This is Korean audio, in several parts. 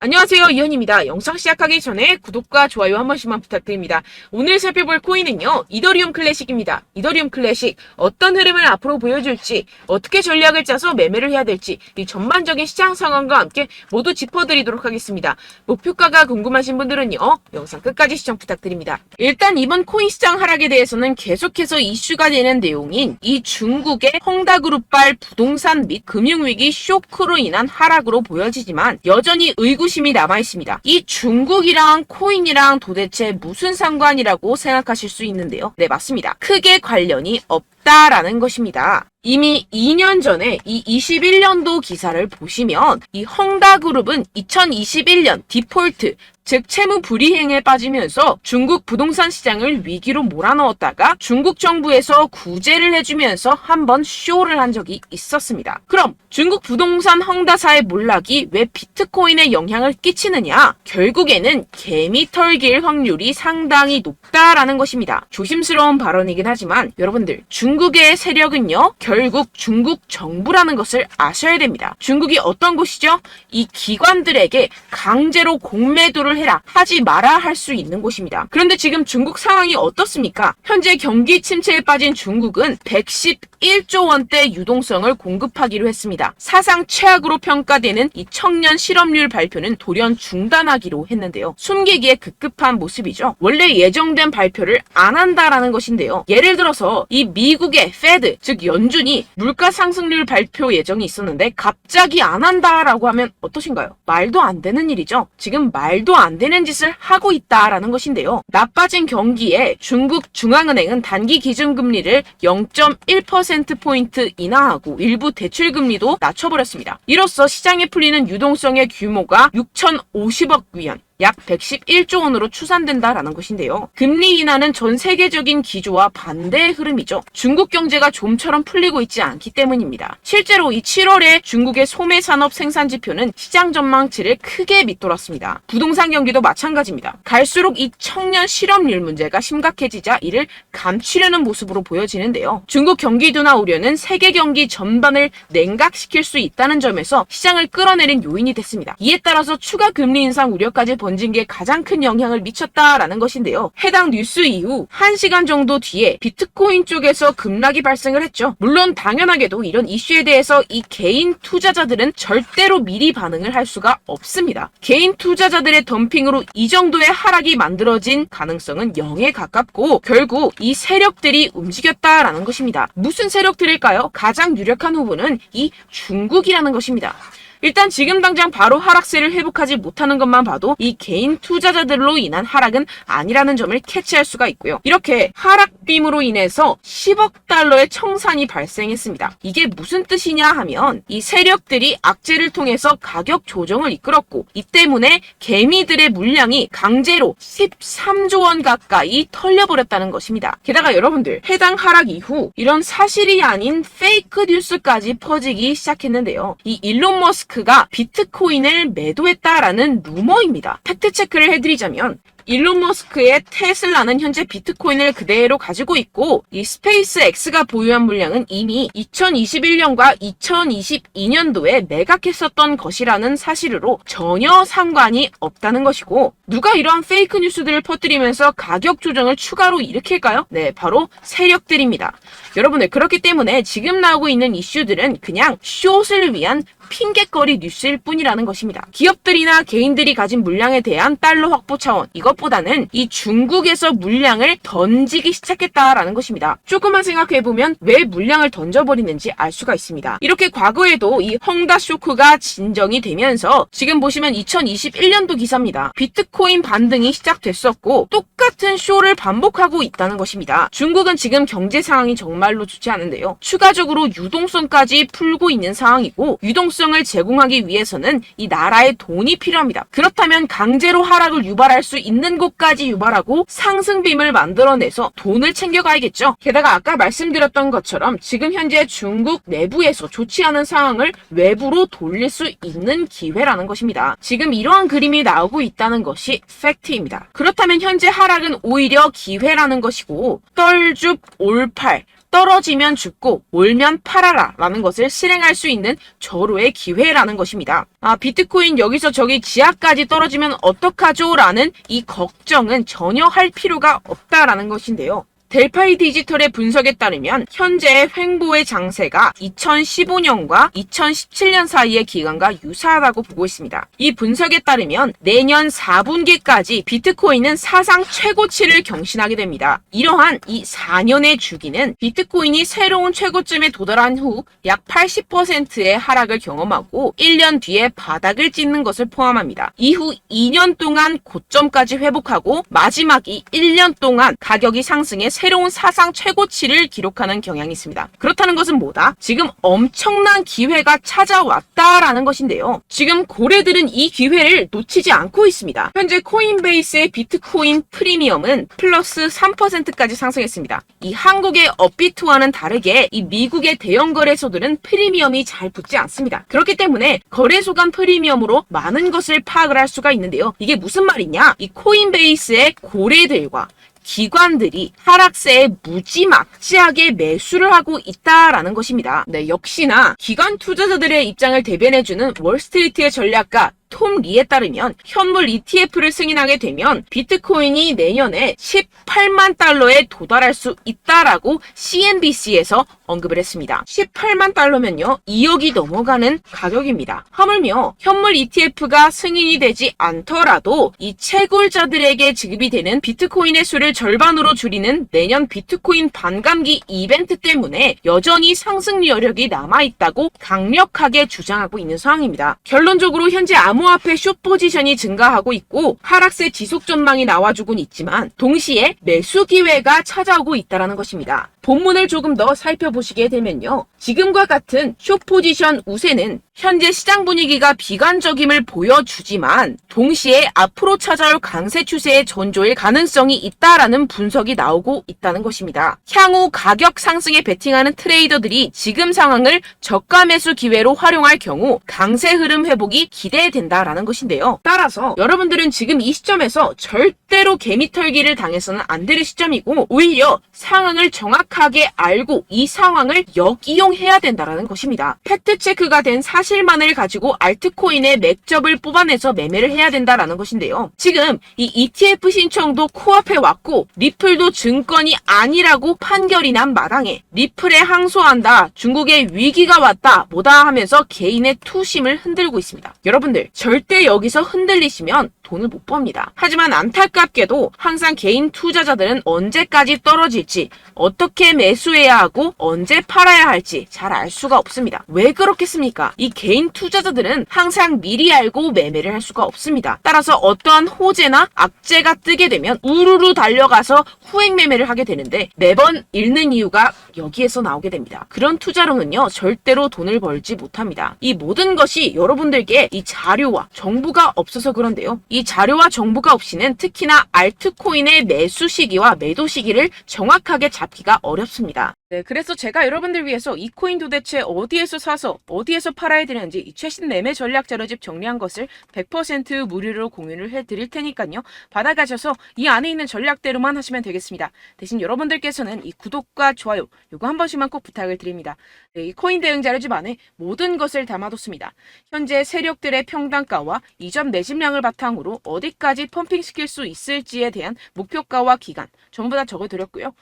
안녕하세요, 이현입니다. 영상 시작하기 전에 구독과 좋아요 한 번씩만 부탁드립니다. 오늘 살펴볼 코인은요, 이더리움 클래식입니다. 이더리움 클래식, 어떤 흐름을 앞으로 보여줄지, 어떻게 전략을 짜서 매매를 해야 될지, 이 전반적인 시장 상황과 함께 모두 짚어드리도록 하겠습니다. 목표가가 궁금하신 분들은요, 영상 끝까지 시청 부탁드립니다. 일단 이번 코인 시장 하락에 대해서는 계속해서 이슈가 되는 내용인 이 중국의 헝다그룹발 부동산 및 금융위기 쇼크로 인한 하락으로 보여지지만 여전히 의구심이 남아있습니다. 이 중국이랑 코인이랑 도대체 무슨 상관이라고 생각하실 수 있는데요. 네, 맞습니다. 크게 관련이 없다라는 것입니다. 이미 2년 전에 이 21년도 기사를 보시면 이 헝다그룹은 2021년 디폴트, 즉 채무 불이행에 빠지면서 중국 부동산 시장을 위기로 몰아넣었다가 중국 정부에서 구제를 해주면서 한번 쇼를 한 적이 있었습니다. 그럼 중국 부동산 헝다사의 몰락이 왜 비트코인에 영향을 끼치느냐? 결국에는 개미 털길 확률이 상당히 높다라는 것입니다. 조심스러운 발언이긴 하지만 여러분들, 중국의 세력은요, 결국 중국 정부라는 것을 아셔야 됩니다. 중국이 어떤 곳이죠? 이 기관들에게 강제로 공매도를 해라, 하지 마라 할 수 있는 곳입니다. 그런데 지금 중국 상황이 어떻습니까? 현재 경기 침체에 빠진 중국은 111조 원대 유동성을 공급하기로 했습니다. 사상 최악으로 평가되는 이 청년 실업률 발표는 돌연 중단하기로 했는데요. 숨기기에 급급한 모습이죠. 원래 예정된 발표를 안 한다라는 것인데요. 예를 들어서 이 미국의 페드, 즉 연준이 물가 상승률 발표 예정이 있었는데 갑자기 안 한다라고 하면 어떠신가요? 말도 안 되는 일이죠. 지금 말도 안 되는 짓을 하고 있다라는 것인데요. 나빠진 경기에 중국 중앙은행은 단기 기준금리를 0.1%포인트 인하하고 일부 대출금리도 낮춰버렸습니다. 이로써 시장에 풀리는 유동성의 규모가 6,050억 위안, 약 111조 원으로 추산된다라는 것인데요. 금리 인하는 전 세계적인 기조와 반대의 흐름이죠. 중국 경제가 좀처럼 풀리고 있지 않기 때문입니다. 실제로 이 7월에 중국의 소매 산업 생산 지표는 시장 전망치를 크게 밑돌았습니다. 부동산 경기도 마찬가지입니다. 갈수록 이 청년 실업률 문제가 심각해지자 이를 감추려는 모습으로 보여지는데요. 중국 경기 둔화 우려는 세계 경기 전반을 냉각시킬 수 있다는 점에서 시장을 끌어내린 요인이 됐습니다. 이에 따라서 추가 금리 인상 우려까지 번진 게 가장 큰 영향을 미쳤다라는 것인데요. 해당 뉴스 이후 1시간 정도 뒤에 비트코인 쪽에서 급락이 발생을 했죠. 물론 당연하게도 이런 이슈에 대해서 이 개인 투자자들은 절대로 미리 반응을 할 수가 없습니다. 개인 투자자들의 덤핑으로 이 정도의 하락이 만들어진 가능성은 0에 가깝고 결국 이 세력들이 움직였다라는 것입니다. 무슨 세력들일까요? 가장 유력한 후보는 이 중국이라는 것입니다. 일단 지금 당장 바로 하락세를 회복하지 못하는 것만 봐도 이 개인 투자자들로 인한 하락은 아니라는 점을 캐치할 수가 있고요. 이렇게 하락빔으로 인해서 10억 달러의 청산이 발생했습니다. 이게 무슨 뜻이냐 하면 이 세력들이 악재를 통해서 가격 조정을 이끌었고 이 때문에 개미들의 물량이 강제로 13조 원 가까이 털려버렸다는 것입니다. 게다가 여러분들, 해당 하락 이후 이런 사실이 아닌 페이크 뉴스까지 퍼지기 시작했는데요. 이 일론 머스크가 비트코인을 매도했다라는 루머입니다. 팩트체크를 해드리자면 일론 머스크의 테슬라는 현재 비트코인을 그대로 가지고 있고 이 스페이스X가 보유한 물량은 이미 2021년과 2022년도에 매각했었던 것이라는 사실으로 전혀 상관이 없다는 것이고, 누가 이러한 페이크 뉴스들을 퍼뜨리면서 가격 조정을 추가로 일으킬까요? 네, 바로 세력들입니다. 여러분들, 그렇기 때문에 지금 나오고 있는 이슈들은 그냥 숏을 위한 핑계거리 뉴스일 뿐이라는 것입니다. 기업들이나 개인들이 가진 물량에 대한 달러 확보 차원, 이것보다는 이 중국에서 물량을 던지기 시작했다라는 것입니다. 조금만 생각해보면 왜 물량을 던져버리는지 알 수가 있습니다. 이렇게 과거에도 이 헝다 쇼크가 진정이 되면서 지금 보시면 2021년도 기사입니다. 비트코인 반등이 시작됐었고 똑같은 쇼를 반복하고 있다는 것입니다. 중국은 지금 경제 상황이 정말로 좋지 않은데요. 추가적으로 유동성까지 풀고 있는 상황이고, 유동성을 제공하기 위해서는 이 나라의 돈이 필요합니다. 그렇다면 강제로 하락을 유발할 수 있는 곳까지 유발하고 상승빔을 만들어내서 돈을 챙겨가야겠죠. 게다가 아까 말씀드렸던 것처럼 지금 현재 중국 내부에서 좋지 않은 상황을 외부로 돌릴 수 있는 기회라는 것입니다. 지금 이러한 그림이 나오고 있다는 것이 팩트입니다. 그렇다면 현재 하락은 오히려 기회라는 것이고, 떨줍 올팔, 떨어지면 죽고 올면 팔아라 라는 것을 실행할 수 있는 절호의 기회라는 것입니다. 비트코인 여기서 저기 지하까지 떨어지면 어떡하죠? 라는 이 걱정은 전혀 할 필요가 없다라는 것인데요. 델파이 디지털의 분석에 따르면 현재의 횡보의 장세가 2015년과 2017년 사이의 기간과 유사하다고 보고 있습니다. 이 분석에 따르면 내년 4분기까지 비트코인은 사상 최고치를 경신하게 됩니다. 이러한 이 4년의 주기는 비트코인이 새로운 최고점에 도달한 후 약 80%의 하락을 경험하고 1년 뒤에 바닥을 찍는 것을 포함합니다. 이후 2년 동안 고점까지 회복하고 마지막 이 1년 동안 가격이 상승해 새로운 사상 최고치를 기록하는 경향이 있습니다. 그렇다는 것은 뭐다? 지금 엄청난 기회가 찾아왔다라는 것인데요. 지금 고래들은 이 기회를 놓치지 않고 있습니다. 현재 코인베이스의 비트코인 프리미엄은 플러스 3%까지 상승했습니다. 이 한국의 업비트와는 다르게 이 미국의 대형 거래소들은 프리미엄이 잘 붙지 않습니다. 그렇기 때문에 거래소 간 프리미엄으로 많은 것을 파악을 할 수가 있는데요. 이게 무슨 말이냐? 이 코인베이스의 고래들과 기관들이 하락세에 무지막지하게 매수를 하고 있다라는 것입니다. 네, 역시나 기관 투자자들의 입장을 대변해주는 월스트리트의 전략가 톰 리에 따르면 현물 ETF를 승인하게 되면 비트코인이 내년에 18만 달러에 도달할 수 있다라고 CNBC에서 언급을 했습니다. 18만 달러면요 2억이 넘어가는 가격입니다. 하물며 현물 ETF가 승인이 되지 않더라도 이 채굴자들에게 지급이 되는 비트코인의 수를 절반으로 줄이는 내년 비트코인 반감기 이벤트 때문에 여전히 상승 여력이 남아있다고 강력하게 주장하고 있는 상황입니다. 결론적으로 현재 암호화폐 숏 포지션이 증가하고 있고 하락세 지속 전망이 나와주곤 있지만 동시에 매수 기회가 찾아오고 있다는 것입니다. 본문을 조금 더 살펴보시게 되면요. 지금과 같은 숏 포지션 우세는 현재 시장 분위기가 비관적임을 보여주지만 동시에 앞으로 찾아올 강세 추세의 전조일 가능성이 있다라는 분석이 나오고 있다는 것입니다. 향후 가격 상승에 베팅하는 트레이더들이 지금 상황을 저가 매수 기회로 활용할 경우 강세 흐름 회복이 기대된다라는 것인데요. 따라서 여러분들은 지금 이 시점에서 절대로 개미털기를 당해서는 안 될 시점이고 오히려 상황을 정확하게 알고 이 상황을 역이용해야 된다라는 것입니다. 팩트 체크가 된 사실만을 가지고 알트코인의 맥접을 뽑아내서 매매를 해야 된다라는 것인데요. 지금 이 ETF 신청도 코앞에 왔고 리플도 증권이 아니라고 판결이 난 마당에 리플에 항소한다, 중국의 위기가 왔다 뭐다 하면서 개인의 투심을 흔들고 있습니다. 여러분들 절대 여기서 흔들리시면 돈을 못 법니다. 하지만 안타깝게도 항상 개인 투자자들은 언제까지 떨어질지, 어떻게 매수해야 하고 언제 팔아야 할지 잘 알 수가 없습니다. 왜 그렇겠습니까? 이 개인 투자자들은 항상 미리 알고 매매를 할 수가 없습니다. 따라서 어떠한 호재나 악재가 뜨게 되면 우르르 달려가서 후행 매매를 하게 되는데 매번 잃는 이유가 여기에서 나오게 됩니다. 그런 투자로는요 절대로 돈을 벌지 못합니다. 이 모든 것이 여러분들께 이 자료와 정보가 없어서 그런데요. 이 자료와 정보가 없이는 특히나 알트코인의 매수 시기와 매도 시기를 정확하게 잡기가 어렵습니다. 네, 그래서 제가 여러분들 위해서 이 코인 도대체 어디에서 사서 어디에서 팔아야 되는지 이 최신 매매 전략 자료집 정리한 것을 100% 무료로 공유를 해드릴 테니까요. 받아가셔서 이 안에 있는 전략대로만 하시면 되겠습니다. 대신 여러분들께서는 이 구독과 좋아요 요거 한 번씩만 꼭 부탁을 드립니다. 네, 이 코인 대응 자료집 안에 모든 것을 담아뒀습니다. 현재 세력들의 평단가와 이전 매집량을 바탕으로 어디까지 펌핑시킬 수 있을지에 대한 목표가와 기간 전부 다 적어드렸고요.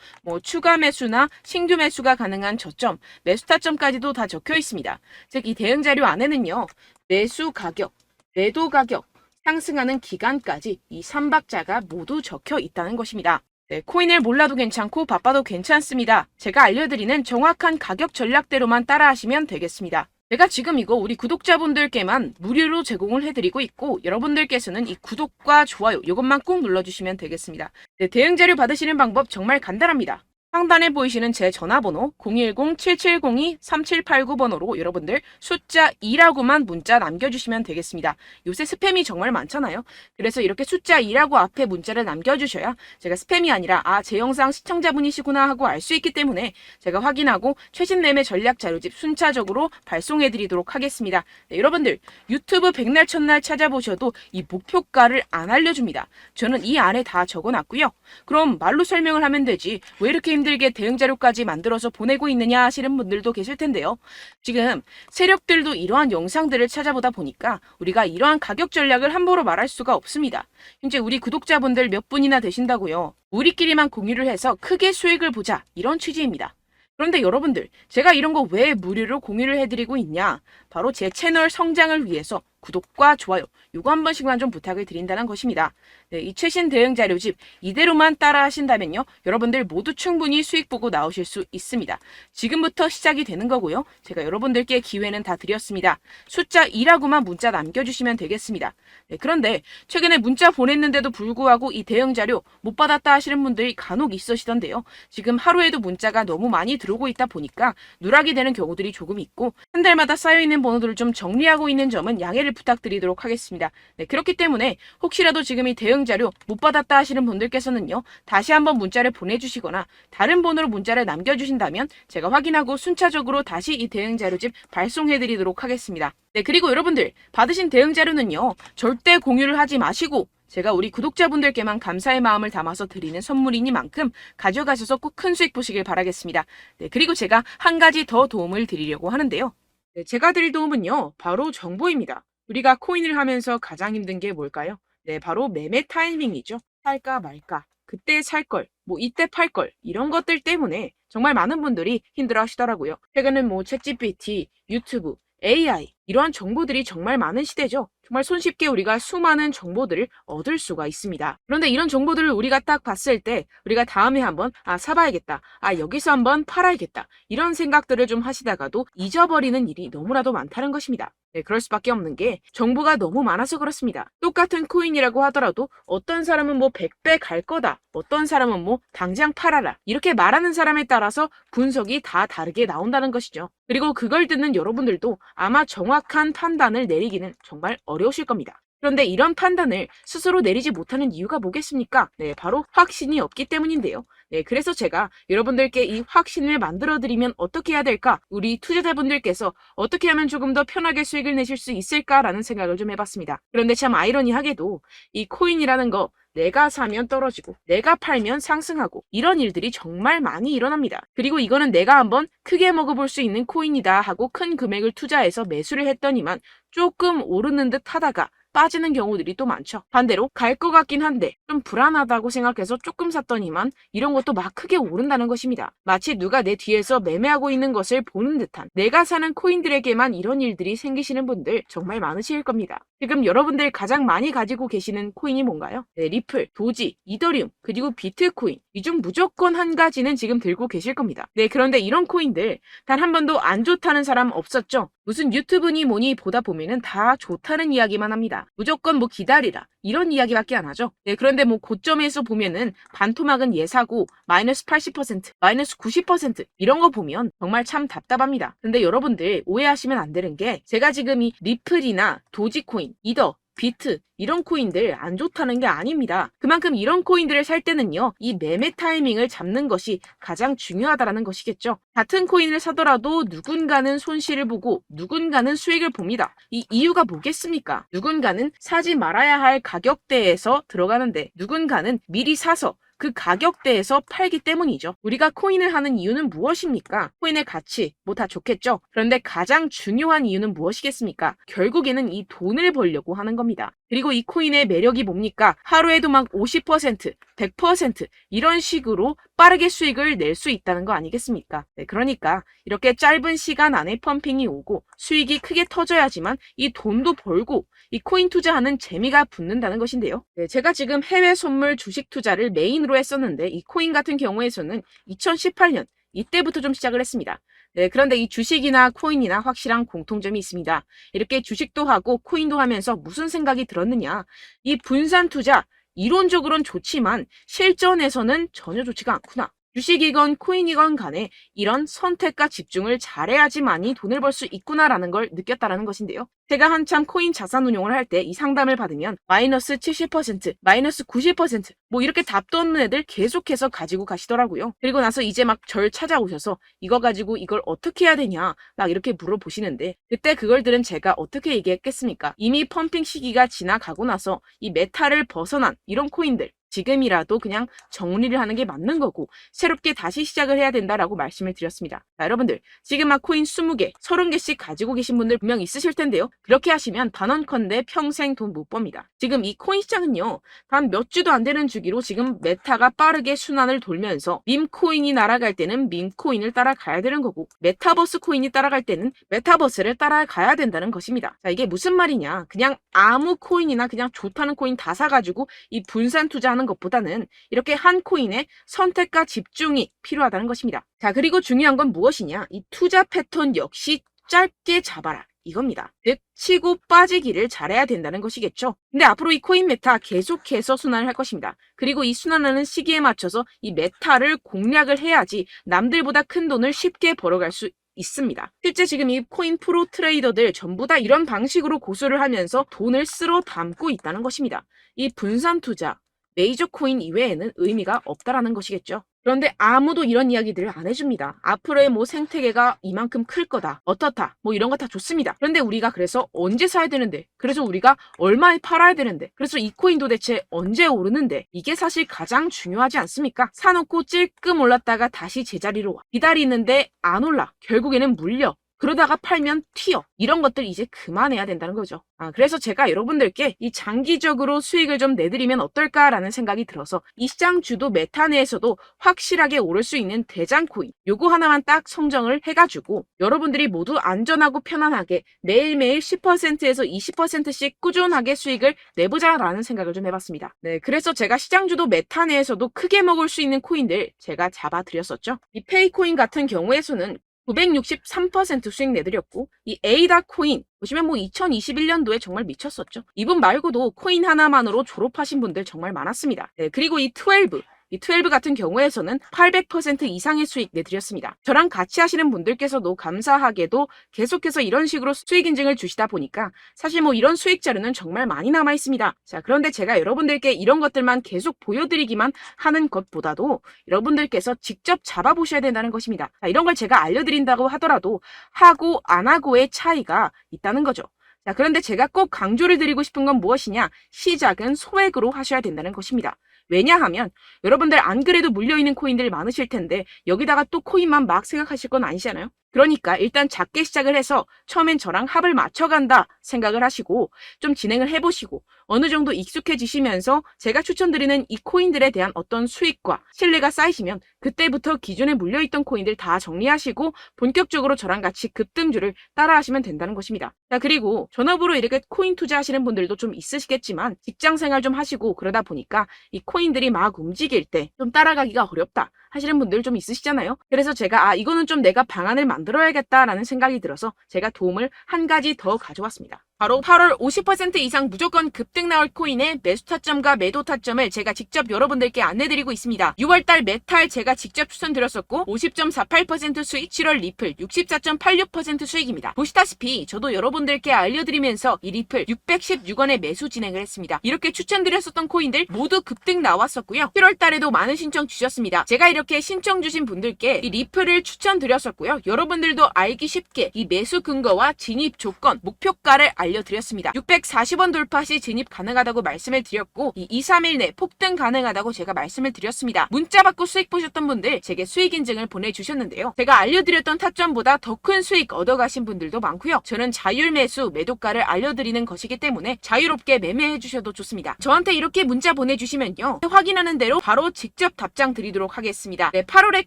추가 매수나 신규 매수가 가능한 저점, 매수 타점까지도 다 적혀 있습니다. 즉 이 대응 자료 안에는요. 매수 가격, 매도 가격, 상승하는 기간까지 이 3박자가 모두 적혀 있다는 것입니다. 네, 코인을 몰라도 괜찮고 바빠도 괜찮습니다. 제가 알려드리는 정확한 가격 전략대로만 따라하시면 되겠습니다. 제가 지금 이거 우리 구독자분들께만 무료로 제공을 해드리고 있고 여러분들께서는 이 구독과 좋아요 이것만 꼭 눌러주시면 되겠습니다. 네, 대응 자료 받으시는 방법 정말 간단합니다. 상단에 보이시는 제 전화번호 010-7702-3789번호로 여러분들 숫자 2라고만 문자 남겨주시면 되겠습니다. 요새 스팸이 정말 많잖아요. 그래서 이렇게 숫자 2라고 앞에 문자를 남겨주셔야 제가 스팸이 아니라 제 영상 시청자분이시구나 하고 알 수 있기 때문에 제가 확인하고 최신 매매 전략 자료집 순차적으로 발송해드리도록 하겠습니다. 네, 여러분들 유튜브 백날 첫날 찾아보셔도 이 목표가를 안 알려줍니다. 저는 이 안에 다 적어놨고요. 그럼 말로 설명을 하면 되지 왜 이렇게 힘들게 대응 자료까지 만들어서 보내고 있느냐 하시는 분들도 계실 텐데요. 지금 세력들도 이러한 영상들을 찾아보다 보니까 우리가 이러한 가격 전략을 함부로 말할 수가 없습니다. 현재 우리 구독자분들 몇 분이나 되신다고요. 우리끼리만 공유를 해서 크게 수익을 보자, 이런 취지입니다. 그런데 여러분들, 제가 이런 거 왜 무료로 공유를 해드리고 있냐? 바로 제 채널 성장을 위해서 구독과 좋아요, 요거 한 번씩만 좀 부탁을 드린다는 것입니다. 네, 이 최신 대응 자료집 이대로만 따라 하신다면요, 여러분들 모두 충분히 수익 보고 나오실 수 있습니다. 지금부터 시작이 되는 거고요. 제가 여러분들께 기회는 다 드렸습니다. 숫자 2라고만 문자 남겨주시면 되겠습니다. 네, 그런데 최근에 문자 보냈는데도 불구하고 이 대응 자료 못 받았다 하시는 분들이 간혹 있으시던데요. 지금 하루에도 문자가 너무 많이 들어오고 있다 보니까 누락이 되는 경우들이 조금 있고, 한 달마다 쌓여있는 번호들을 좀 정리하고 있는 점은 양해를 부탁드리도록 하겠습니다. 네, 그렇기 때문에 혹시라도 지금 이 대응 자료 못 받았다 하시는 분들께서는요, 다시 한번 문자를 보내주시거나 다른 번호로 문자를 남겨주신다면 제가 확인하고 순차적으로 다시 이 대응 자료집 발송해드리도록 하겠습니다. 네, 그리고 여러분들 받으신 대응 자료는요, 절대 공유를 하지 마시고 제가 우리 구독자분들께만 감사의 마음을 담아서 드리는 선물이니만큼 가져가셔서 꼭 큰 수익 보시길 바라겠습니다. 네, 그리고 제가 한 가지 더 도움을 드리려고 하는데요. 네, 제가 드릴 도움은요, 바로 정보입니다. 우리가 코인을 하면서 가장 힘든 게 뭘까요? 네, 바로 매매 타이밍이죠. 살까 말까, 그때 살 걸, 뭐 이때 팔 걸, 이런 것들 때문에 정말 많은 분들이 힘들어 하시더라고요. 최근은 뭐 챗GPT, 유튜브, AI, 이러한 정보들이 정말 많은 시대죠. 정말 손쉽게 우리가 수많은 정보들을 얻을 수가 있습니다. 그런데 이런 정보들을 우리가 딱 봤을 때 우리가 다음에 한번 사봐야겠다, 여기서 한번 팔아야겠다, 이런 생각들을 좀 하시다가도 잊어버리는 일이 너무나도 많다는 것입니다. 네, 그럴 수밖에 없는 게 정보가 너무 많아서 그렇습니다. 똑같은 코인이라고 하더라도 어떤 사람은 뭐 100배 갈 거다, 어떤 사람은 뭐 당장 팔아라, 이렇게 말하는 사람에 따라서 분석이 다 다르게 나온다는 것이죠. 그리고 그걸 듣는 여러분들도 아마 정확한 판단을 내리기는 정말 어려우실 겁니다. 그런데 이런 판단을 스스로 내리지 못하는 이유가 뭐겠습니까? 네, 바로 확신이 없기 때문인데요. 네, 그래서 제가 여러분들께 이 확신을 만들어드리면 어떻게 해야 될까? 우리 투자자분들께서 어떻게 하면 조금 더 편하게 수익을 내실 수 있을까라는 생각을 좀 해봤습니다. 그런데 참 아이러니하게도 이 코인이라는 거, 내가 사면 떨어지고 내가 팔면 상승하고, 이런 일들이 정말 많이 일어납니다. 그리고 이거는 내가 한번 크게 먹어볼 수 있는 코인이다 하고 큰 금액을 투자해서 매수를 했더니만 조금 오르는 듯 하다가 빠지는 경우들이 또 많죠. 반대로 갈 것 같긴 한데 좀 불안하다고 생각해서 조금 샀더니만 이런 것도 막 크게 오른다는 것입니다. 마치 누가 내 뒤에서 매매하고 있는 것을 보는 듯한, 내가 사는 코인들에게만 이런 일들이 생기시는 분들 정말 많으실 겁니다. 지금 여러분들 가장 많이 가지고 계시는 코인이 뭔가요? 네, 리플, 도지, 이더리움, 그리고 비트코인, 이 중 무조건 한 가지는 지금 들고 계실 겁니다. 네, 그런데 이런 코인들 단 한 번도 안 좋다는 사람 없었죠? 무슨 유튜브니 뭐니 보다 보면은 다 좋다는 이야기만 합니다. 무조건 뭐 기다리라, 이런 이야기밖에 안 하죠. 네, 그런데 뭐 고점에서 보면은 반토막은 예사고 마이너스 80%, 마이너스 90% 이런 거 보면 정말 참 답답합니다. 근데 여러분들 오해하시면 안 되는 게, 제가 지금 이 리플이나 도지코인, 이더, 비트, 이런 코인들 안 좋다는 게 아닙니다. 그만큼 이런 코인들을 살 때는요, 이 매매 타이밍을 잡는 것이 가장 중요하다는 것이겠죠. 같은 코인을 사더라도 누군가는 손실을 보고 누군가는 수익을 봅니다. 이 이유가 뭐겠습니까? 누군가는 사지 말아야 할 가격대에서 들어가는데 누군가는 미리 사서 그 가격대에서 팔기 때문이죠. 우리가 코인을 하는 이유는 무엇입니까? 코인의 가치, 뭐 다 좋겠죠? 그런데 가장 중요한 이유는 무엇이겠습니까? 결국에는 이 돈을 벌려고 하는 겁니다. 그리고 이 코인의 매력이 뭡니까? 하루에도 막 50%, 100% 이런 식으로 빠르게 수익을 낼 수 있다는 거 아니겠습니까? 네, 그러니까 이렇게 짧은 시간 안에 펌핑이 오고 수익이 크게 터져야지만 이 돈도 벌고 이 코인 투자하는 재미가 붙는다는 것인데요. 네, 제가 지금 해외 선물 주식 투자를 메인으로 했었는데 이 코인 같은 경우에서는 2018년 이때부터 좀 시작을 했습니다. 네, 그런데 이 주식이나 코인이나 확실한 공통점이 있습니다. 이렇게 주식도 하고 코인도 하면서 무슨 생각이 들었느냐? 이 분산 투자, 이론적으로는 좋지만 실전에서는 전혀 좋지가 않구나. 주식이건 코인이건 간에 이런 선택과 집중을 잘해야지만이 돈을 벌 수 있구나라는 걸 느꼈다라는 것인데요. 제가 한참 코인 자산 운용을 할 때 이 상담을 받으면 마이너스 70%, 마이너스 90%, 뭐 이렇게 답도 없는 애들 계속해서 가지고 가시더라고요. 그리고 나서 이제 막 절 찾아오셔서 이거 가지고 이걸 어떻게 해야 되냐 막 이렇게 물어보시는데, 그때 그걸 들은 제가 어떻게 얘기했겠습니까? 이미 펌핑 시기가 지나가고 나서 이 메타를 벗어난 이런 코인들, 지금이라도 그냥 정리를 하는 게 맞는 거고 새롭게 다시 시작을 해야 된다라고 말씀을 드렸습니다. 자, 여러분들 지금 막 코인 20개, 30개씩 가지고 계신 분들 분명 있으실 텐데요. 그렇게 하시면 단언컨대 평생 돈 못 법니다. 지금 이 코인 시장은요. 단 몇 주도 안 되는 주기로 지금 메타가 빠르게 순환을 돌면서 밈코인이 날아갈 때는 밈코인을 따라가야 되는 거고 메타버스 코인이 따라갈 때는 메타버스를 따라가야 된다는 것입니다. 자, 이게 무슨 말이냐. 그냥 아무 코인이나 그냥 좋다는 코인 다 사가지고 이 분산 투자하는 것보다는 이렇게 한 코인에 선택과 집중이 필요하다는 것입니다. 자, 그리고 중요한 건 무엇이냐. 이 투자 패턴 역시 짧게 잡아라. 이겁니다. 즉 치고 빠지기를 잘해야 된다는 것이겠죠. 근데 앞으로 이 코인 메타 계속해서 순환을 할 것입니다. 그리고 이 순환하는 시기에 맞춰서 이 메타를 공략을 해야지 남들보다 큰 돈을 쉽게 벌어갈 수 있습니다. 실제 지금 이 코인 프로 트레이더들 전부 다 이런 방식으로 고수를 하면서 돈을 쓸어 담고 있다는 것입니다. 이 분산 투자, 메이저 코인 이외에는 의미가 없다라는 것이겠죠. 그런데 아무도 이런 이야기들을 안 해줍니다. 앞으로의 뭐 생태계가 이만큼 클 거다. 어떻다. 뭐 이런 거 다 좋습니다. 그런데 우리가 그래서 언제 사야 되는데? 그래서 우리가 얼마에 팔아야 되는데? 그래서 이 코인도 대체 언제 오르는데? 이게 사실 가장 중요하지 않습니까? 사놓고 찔끔 올랐다가 다시 제자리로 와. 기다리는데 안 올라. 결국에는 물려. 그러다가 팔면 튀어. 이런 것들 이제 그만해야 된다는 거죠. 그래서 제가 여러분들께 이 장기적으로 수익을 좀 내드리면 어떨까라는 생각이 들어서 이 시장 주도 메타 내에서도 확실하게 오를 수 있는 대장 코인 요거 하나만 딱 선정을 해가지고 여러분들이 모두 안전하고 편안하게 매일매일 10%에서 20%씩 꾸준하게 수익을 내보자라는 생각을 좀 해봤습니다. 네, 그래서 제가 시장 주도 메타 내에서도 크게 먹을 수 있는 코인들 제가 잡아드렸었죠. 이 페이코인 같은 경우에서는 963% 수익 내드렸고 이 에이다 코인 보시면 뭐 2021년도에 정말 미쳤었죠. 이분 말고도 코인 하나만으로 졸업하신 분들 정말 많았습니다. 네, 그리고 이 12 같은 경우에서는 800% 이상의 수익 내드렸습니다. 저랑 같이 하시는 분들께서도 감사하게도 계속해서 이런 식으로 수익 인증을 주시다 보니까 사실 뭐 이런 수익 자료는 정말 많이 남아 있습니다. 자, 그런데 제가 여러분들께 이런 것들만 계속 보여드리기만 하는 것보다도 여러분들께서 직접 잡아보셔야 된다는 것입니다. 자, 이런 걸 제가 알려드린다고 하더라도 하고 안 하고의 차이가 있다는 거죠. 자, 그런데 제가 꼭 강조를 드리고 싶은 건 무엇이냐? 시작은 소액으로 하셔야 된다는 것입니다. 왜냐하면 여러분들 안 그래도 물려있는 코인들 많으실 텐데 여기다가 또 코인만 막 생각하실 건 아니잖아요. 그러니까 일단 작게 시작을 해서 처음엔 저랑 합을 맞춰간다 생각을 하시고 좀 진행을 해보시고 어느 정도 익숙해지시면서 제가 추천드리는 이 코인들에 대한 어떤 수익과 신뢰가 쌓이시면 그때부터 기존에 물려있던 코인들 다 정리하시고 본격적으로 저랑 같이 급등주를 따라하시면 된다는 것입니다. 자, 그리고 전업으로 이렇게 코인 투자하시는 분들도 좀 있으시겠지만 직장생활 좀 하시고 그러다 보니까 이 코인들이 막 움직일 때 좀 따라가기가 어렵다 하시는 분들 좀 있으시잖아요. 그래서 제가 이거는 좀 내가 방안을 만들어야겠다라는 생각이 들어서 제가 도움을 한 가지 더 가져왔습니다. 바로 8월 50% 이상 무조건 급등 나올 코인의 매수 타점과 매도 타점을 제가 직접 여러분들께 안내드리고 있습니다. 6월달 메탈 제가 직접 추천드렸었고 50.48% 수익, 7월 리플 64.86% 수익입니다. 보시다시피 저도 여러분들께 알려드리면서 이 리플 616원에 매수 진행을 했습니다. 이렇게 추천드렸었던 코인들 모두 급등 나왔었고요. 7월달에도 많은 신청 주셨습니다. 제가 이렇게 신청 주신 분들께 이 리플을 추천드렸었고요. 여러분들도 알기 쉽게 이 매수 근거와 진입 조건, 목표가를 알려드렸습니다. 640원 돌파 시 진입 가능하다고 말씀을 드렸고 이 2-3일 내 폭등 가능하다고 제가 말씀을 드렸습니다. 문자 받고 수익 보셨던 분들 제게 수익 인증을 보내주셨는데요. 제가 알려드렸던 타점보다 더 큰 수익 얻어가신 분들도 많고요. 저는 자율 매수 매도가를 알려드리는 것이기 때문에 자유롭게 매매해 주셔도 좋습니다. 저한테 이렇게 문자 보내주시면요. 확인하는 대로 바로 직접 답장 드리도록 하겠습니다. 네, 8월의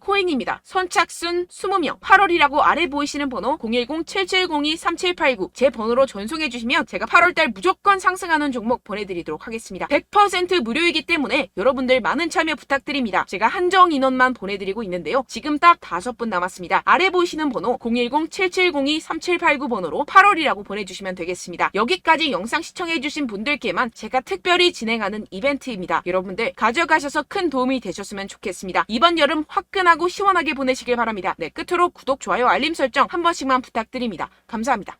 코인입니다. 선착순 20명 8월이라고 아래 보이시는 번호 010-7702-3789 제 번호로 전송해 주시면 제가 8월달 무조건 상승하는 종목 보내드리도록 하겠습니다. 100% 무료이기 때문에 여러분들 많은 참여 부탁드립니다. 제가 한정 인원만 보내드리고 있는데요. 지금 딱 5분 남았습니다. 아래 보이시는 번호 010-7702-3789 번호로 8월이라고 보내주시면 되겠습니다. 여기까지 영상 시청해주신 분들께만 제가 특별히 진행하는 이벤트입니다. 여러분들 가져가셔서 큰 도움이 되셨으면 좋겠습니다. 이번 여름 화끈하고 시원하게 보내시길 바랍니다. 네, 끝으로 구독, 좋아요, 알림 설정 한 번씩만 부탁드립니다. 감사합니다.